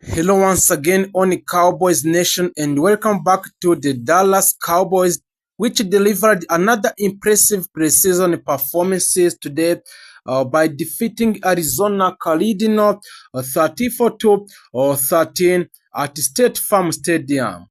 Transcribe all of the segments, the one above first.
Hello once again on Cowboys Nation and welcome back to the Dallas Cowboys, which delivered another impressive preseason performances today by defeating Arizona Cardinals 34-13 at State Farm Stadium.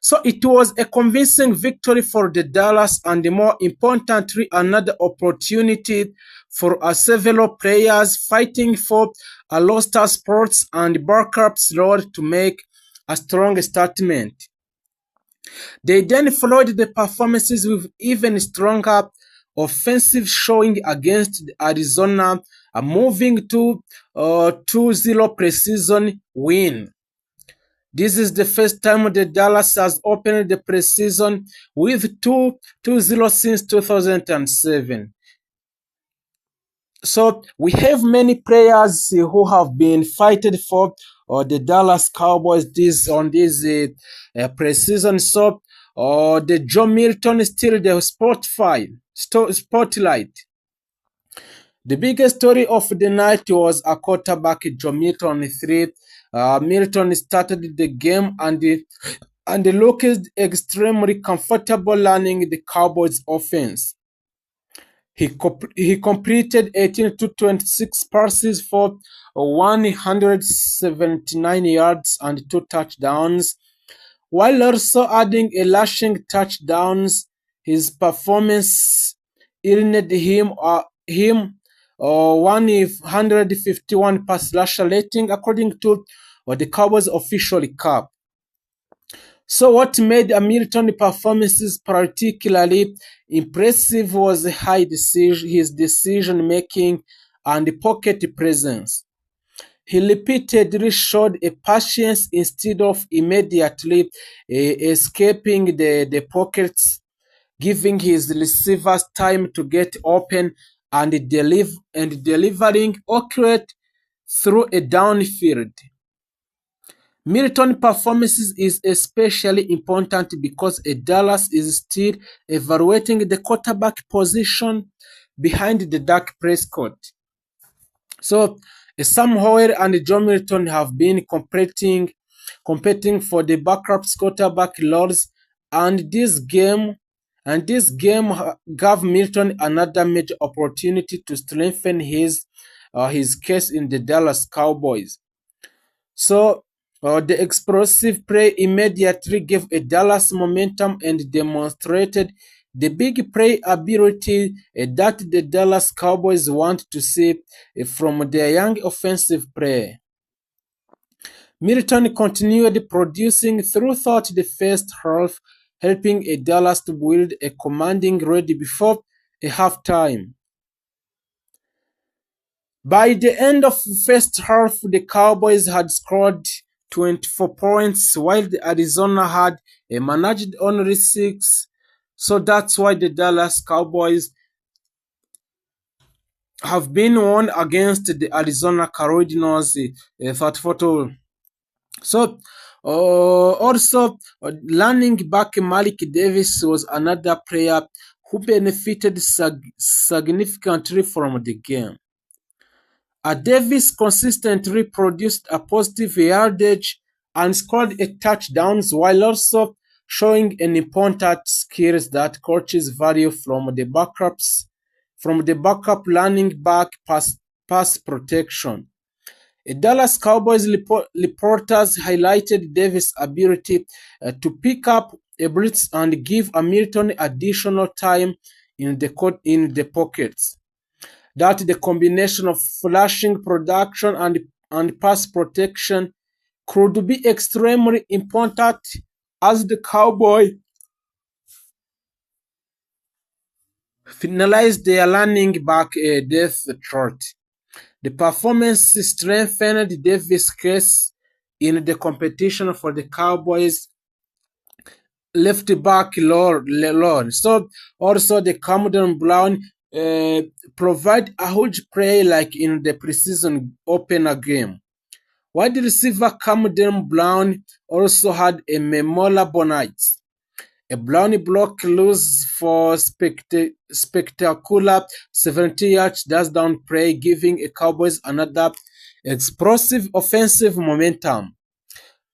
So it was a convincing victory for the Dallas and more importantly another opportunity for several players fighting for a roster spots and backups road to make a strong statement. They then followed the performances with even stronger offensive showing against Arizona, moving to 2-0 preseason win. This is the first time the Dallas has opened the preseason with 2-0 since 2007. So we have many players who have been fighting for the Dallas Cowboys on this preseason. So the Joe Milton is still the spotlight. The biggest story of the night was a quarterback, Joe Milton 3. Milton started the game and looked extremely comfortable learning the Cowboys offense. He completed 18 to 26 passes for 179 yards and 2 touchdowns, while also adding a rushing touchdowns. His performance earned him 151 pass rusher rating according to the Cowboys official cap. So what made Hamilton's performances particularly impressive was his decision-making and pocket presence. He repeatedly showed a patience instead of immediately escaping the pockets, giving his receivers time to get open and delivering accurate through a downfield. Milton performances is especially important because Dallas is still evaluating the quarterback position behind the Dak Prescott. So Sam Howell and John Milton have been competing for the backup quarterback roles, and this game gave Milton another major opportunity to strengthen his case in the Dallas Cowboys. So the explosive play immediately gave a Dallas momentum and demonstrated the big play ability that the Dallas Cowboys want to see from their young offensive player. Milton continued producing throughout the first half, helping Dallas to build a commanding lead before a halftime. By the end of the first half, the Cowboys had scored 24 points, while the Arizona had managed only 6. So that's why the Dallas Cowboys have been won against the Arizona Cardinals 34. So also running back Malik Davis was another player who benefited significantly from the game. Davis consistently produced a positive yardage and scored a touchdowns while also showing an important skills that coaches value from the backup running back pass protection. Dallas Cowboys reporters highlighted Davis' ability to pick up a blitz and give Hamilton additional time in the pockets. That the combination of flashing production and pass protection could be extremely important as the Cowboys finalized their running back depth chart. The performance strengthened Davis' case in the competition for the Cowboys left back role. So also the Cameron Brown provide a huge play like in the preseason opener game. Wide receiver Cameron Brown also had a memorable night. A Brown block loose for spectacular 70 yards touchdown play, giving a Cowboys another explosive offensive momentum.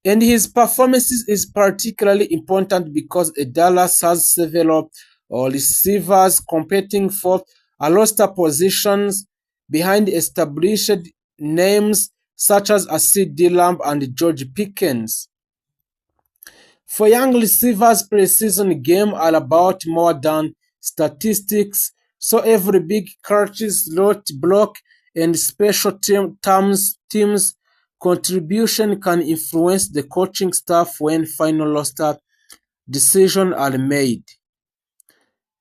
And his performances is particularly important because Dallas has several receivers competing for roster positions behind established names such as C.D. Lamb and George Pickens. For young receivers, preseason games are about more than statistics, so every big catch, slot block, and special teams contribution can influence the coaching staff when final roster decisions are made.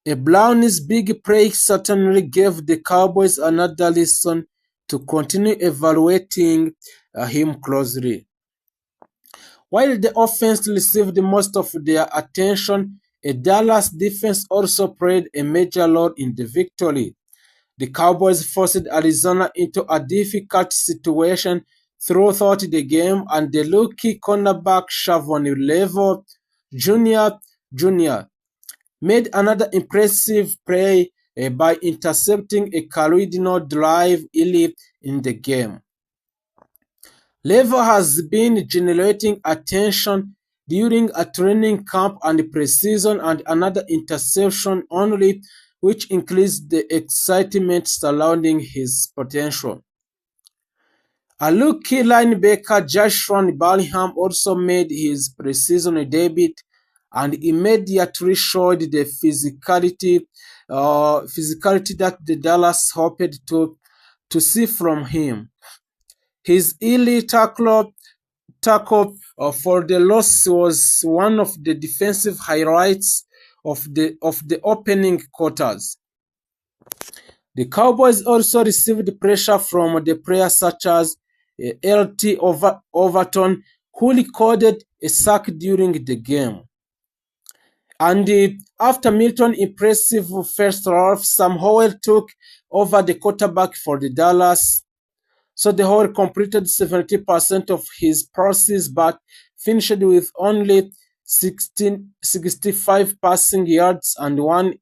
A Brownie's big play certainly gave the Cowboys another lesson to continue evaluating him closely. While the offense received most of their attention, a Dallas defense also played a major role in the victory. The Cowboys forced Arizona into a difficult situation throughout the game, and the rookie cornerback Shavon Levo Jr. made another impressive play by intercepting a Cardinals drive early in the game. Levo has been generating attention during a training camp and preseason, and another interception only, which increased the excitement surrounding his potential. A rookie linebacker Joshua Bellingham also made his preseason debut and immediately showed the physicality that the Dallas hoped to see from him. His early tackle for the loss was one of the defensive highlights of the opening quarters. The Cowboys also received pressure from the players such as L.T. Overton, who recorded a sack during the game. And after Milton's impressive first half, Sam Howell took over the quarterback for the Dallas. So the Howell completed 70% of his passes but finished with only 65 passing yards and one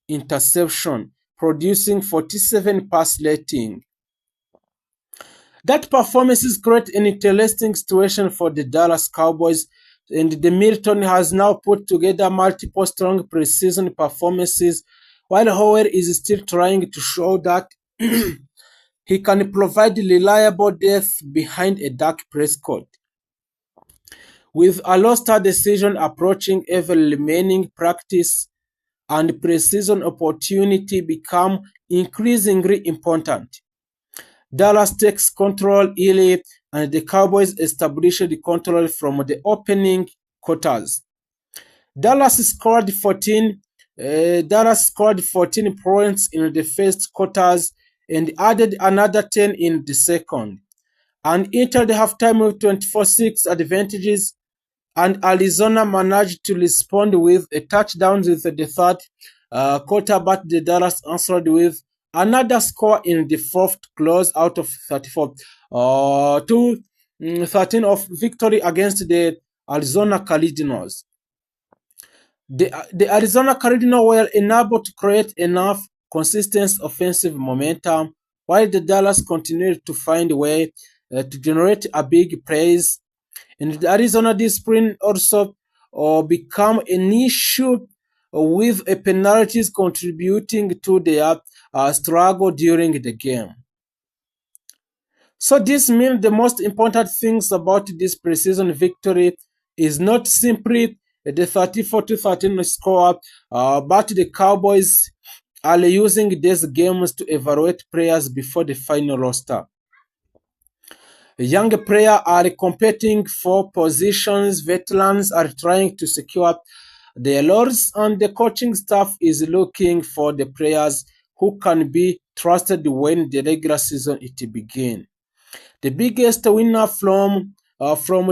interception, producing 47 pass rating. That performance is created an interesting situation for the Dallas Cowboys, and the Milton has now put together multiple strong preseason performances, while Howell is still trying to show that he can provide reliable depth behind a Dak Prescott. With a roster decision approaching, every remaining practice and preseason opportunity become increasingly important. Dallas takes control early, and the Cowboys establish the control from the opening quarters. Dallas scored 14 points in the first quarters and added another 10 in the second, and entered the halftime with 24-6 advantages, and Arizona managed to respond with a touchdown with the third quarter, but the Dallas answered with another score in the fourth, close out of 34 to 13 of victory against the Arizona Cardinals. The Arizona Cardinals were unable to create enough consistent offensive momentum, while the Dallas continued to find a way to generate a big plays. And the Arizona discipline also become an issue with penalties contributing to their struggle during the game. So this means the most important things about this preseason victory is not simply the 34-13 score, but the Cowboys are using these games to evaluate players before the final roster. Young players are competing for positions, veterans are trying to secure their roles, and the coaching staff is looking for the players who can be trusted when the regular season begins. The biggest winner from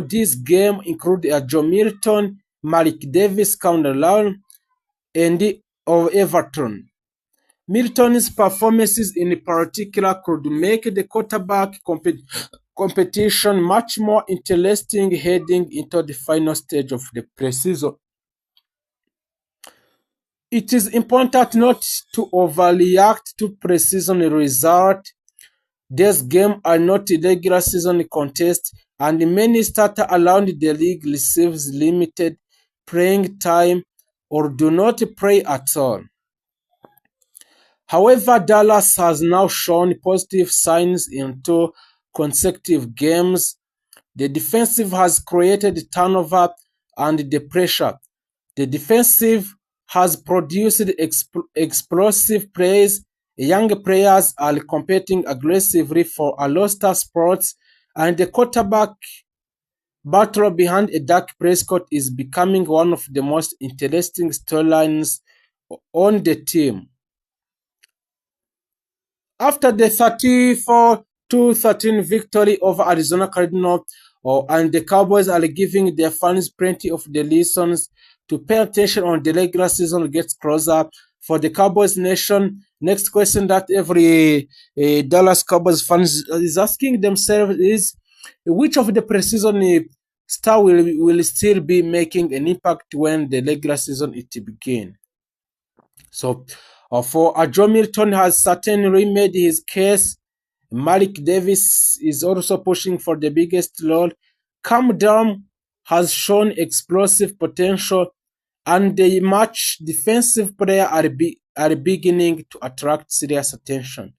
this game include Joe Milton, Malik Davis, Connor Lowell, and of Everton. Milton's performances in particular could make the quarterback competition much more interesting heading into the final stage of the preseason. It is important not to overreact to preseason results. These games are not regular season contests, and many starters around the league receives limited playing time or do not play at all. However, Dallas has now shown positive signs in 2 consecutive games. The defensive has created turnover and the pressure. The defensive has produced explosive plays. Young players are competing aggressively for a roster spots, and the quarterback battle behind a Dak Prescott is becoming one of the most interesting storylines on the team. After the 34-13 victory over Arizona Cardinals, and the Cowboys are giving their fans plenty of the reasons to pay attention on the regular season gets closer for the Cowboys nation. Next question that every Dallas Cowboys fans is asking themselves is, which of the preseason star will still be making an impact when the regular season it begins? So, for Joe Milton has certainly made his case. Malik Davis is also pushing for the biggest role. Cam Durham has shown explosive potential, and the much defensive player are beginning to attract serious attention.